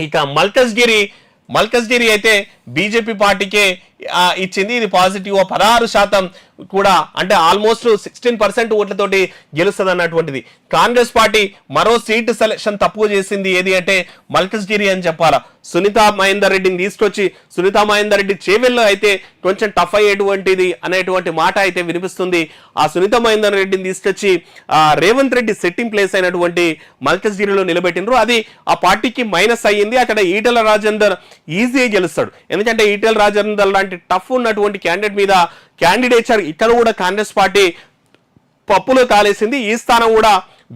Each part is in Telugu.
ఇక మల్కజ్గిరి అయితే బీజేపీ పార్టీకే ఇచ్చింది. ఇది పాజిటివ్ 16% కూడా, అంటే ఆల్మోస్ట్ 16% ఓట్లతోటి గెలుస్తుంది అన్నటువంటిది. కాంగ్రెస్ పార్టీ మరో సీటు సెలక్షన్ తప్పు చేసింది ఏది అంటే మల్కజ్గిరి అని చెప్పాలా. సునీతా మహేందర్ రెడ్డిని తీసుకొచ్చి సునీతా మహేందర్ రెడ్డి చేవెల్లో అయితే కొంచెం టఫ్ అయ్యేటువంటిది అనేటువంటి మాట అయితే వినిపిస్తుంది. ఆ సునీతా మహేందర్ రెడ్డిని తీసుకొచ్చి రేవంత్ రెడ్డి సెట్టింగ్ ప్లేస్ అయినటువంటి మల్కజ్గిరిలో నిలబెట్టినరు. అది ఆ పార్టీకి మైనస్ అయ్యింది. అక్కడ ఈటెల రాజేందర్ ఈజీగా గెలుస్తాడు, ఎందుకంటే ఈటెల రాజేందర్ లాంటి టఫ్ ఉన్నటువంటి క్యాండిడేట్ మీద క్యాండిడేచర్ ఇక్కడ కూడా కాంగ్రెస్ పార్టీ పప్పులో కాలేసింది. ఈ స్థానం కూడా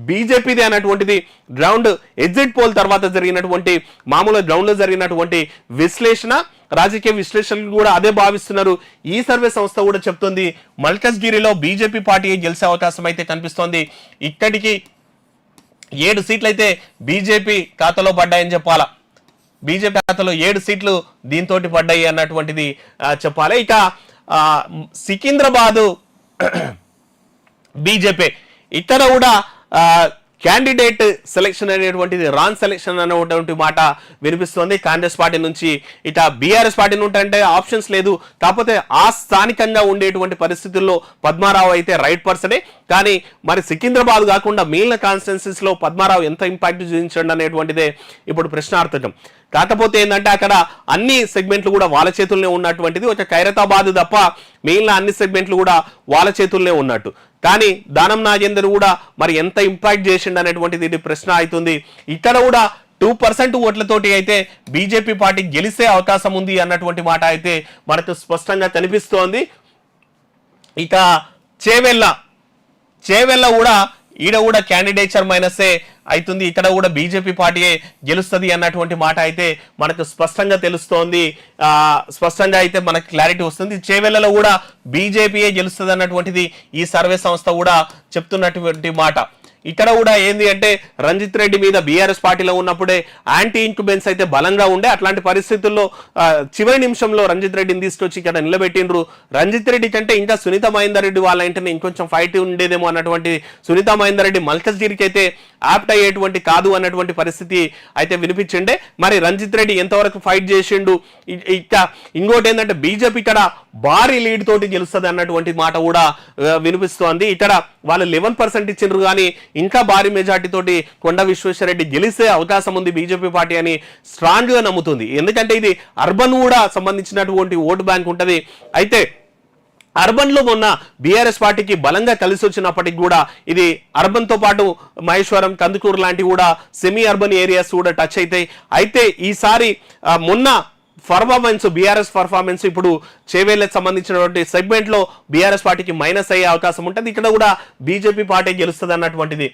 బీజేపీది అన్నటువంటిది గ్రౌండ్ ఎగ్జిట్ పోల్ తర్వాత జరిగినటువంటి మామూలు గ్రౌండ్ లో జరిగినటువంటి విశ్లేషణ, రాజకీయ విశ్లేషకులు కూడా అదే భావిస్తున్నారు. ఈ సర్వే సంస్థ కూడా చెప్తుంది మల్కజ్గిరిలో బీజేపీ పార్టీ గెలిచే అవకాశం అయితే కనిపిస్తోంది. ఇక్కడికి 7 సీట్లు అయితే బీజేపీ ఖాతాలో పడ్డాయని చెప్పాలా. బీజేపీ ఖాతాలో 7 సీట్లు దీంతో పడ్డాయి అన్నటువంటిది చెప్పాలి. ఇక సికింద్రాబాద్ బీజేపీ ఇక్కడ కూడా క్యాండిడేట్ సెలెక్షన్ అనేటువంటిది రాంగ్ సెలెక్షన్ అనేటువంటి మాట వినిపిస్తోంది కాంగ్రెస్ పార్టీ నుంచి. ఇట బీఆర్ఎస్ పార్టీ నుండి ఆప్షన్స్ లేదు, కాకపోతే ఆ స్థానికంగా ఉండేటువంటి పరిస్థితుల్లో పద్మారావు అయితే రైట్ పర్సనే. కానీ మరి సికింద్రాబాద్ కాకుండా మిగిలిన కాన్స్టిట్యున్సీస్ లో పద్మారావు ఎంత ఇంపాక్ట్ చూపించండి అనేటువంటిదే ఇప్పుడు ప్రశ్నార్థకం. కాకపోతే ఏంటంటే అక్కడ అన్ని సెగ్మెంట్లు కూడా వాళ్ళ చేతుల్లోనే ఉన్నటువంటిది. ఒక ఖైరతాబాద్ తప్ప మిగిలిన అన్ని సెగ్మెంట్లు కూడా వాళ్ళ చేతుల్లోనే ఉన్నట్టు. కానీ దానం నాగేందర్ కూడా మరి ఎంత ఇంపాక్ట్ చేసిండు అనేటువంటిది ఇది ప్రశ్న అవుతుంది. ఇక్కడ కూడా 2% ఓట్లతోటి అయితే బీజేపీ పార్టీ గెలిచే అవకాశం ఉంది అన్నటువంటి మాట అయితే మనకు స్పష్టంగా కనిపిస్తోంది. ఇక చేవెళ్ళ కూడా ఈడ కూడా క్యాండిడేచర్ మైనసే అవుతుంది. ఇక్కడ కూడా బీజేపీ పార్టీయే గెలుస్తుంది అన్నటువంటి మాట అయితే మనకు స్పష్టంగా తెలుస్తోంది. స్పష్టంగా అయితే మనకు క్లారిటీ వస్తుంది. చేవెళ్లలో కూడా బీజేపీయే గెలుస్తుంది అన్నటువంటిది ఈ సర్వే సంస్థ కూడా చెప్తున్నటువంటి మాట. ఇక్కడ కూడా ఏంది అంటే రంజిత్ రెడ్డి మీద బీఆర్ఎస్ పార్టీలో ఉన్నప్పుడే యాంటీ ఇన్క్యుబెన్స్ అయితే బలంగా ఉండే. అట్లాంటి పరిస్థితుల్లో చివరి నిమిషంలో రంజిత్ రెడ్డిని తీసుకొచ్చి ఇక్కడ నిలబెట్టిండ్రు. రంజిత్ రెడ్డి కంటే ఇంకా సునీతా మహేందర్ రెడ్డి వాళ్ళ ఇంటనే ఇంకొంచెం ఫైట్ ఉండేదేమో అన్నటువంటి సునీతా మహేందర్ రెడ్డి మల్కజ్గిరికి అయితే యాప్ట్ అయ్యేటువంటి కాదు అన్నటువంటి పరిస్థితి అయితే వినిపించిండే. మరి రంజిత్ రెడ్డి ఎంతవరకు ఫైట్ చేసిండు. ఇక ఇంకోటి ఏంటంటే బీజేపీ ఇక్కడ భారీ లీడ్ తోటి గెలుస్తుంది అన్నటువంటి మాట కూడా వినిపిస్తోంది. ఇక్కడ వాళ్ళు 11% ఇచ్చిండ్రు, కానీ ఇంకా భారీ మెజార్టీ తోటి కొండ విశ్వేశ్వరరెడ్డి గెలిచే అవకాశం ఉంది బీజేపీ పార్టీ అని స్ట్రాంగ్ గా నమ్ముతుంది. ఎందుకంటే ఇది అర్బన్ కూడా సంబంధించినటువంటి ఓటు బ్యాంక్ ఉంటది. అయితే అర్బన్ లో మొన్న బీఆర్ఎస్ పార్టీకి బలంగా కలిసి వచ్చినప్పటికి కూడా ఇది అర్బన్ తో పాటు మహేశ్వరం, కందుకూరు లాంటి కూడా సెమీ అర్బన్ ఏరియాస్ కూడా టచ్ అవుతాయి. అయితే ఈసారి మొన్న బీఆర్ఎస్ పర్ఫార్మెన్స్ ఇప్పుడు చేవేళ్ళకి సంబంధించినటువంటి సెగ్మెంట్ లో బీఆర్ఎస్ పార్టీకి మైనస్ అయ్యే అవకాశం ఉంటుంది. ఇక్కడ కూడా బీజేపీ పార్టీ గెలుస్తుంది అన్నటువంటిది.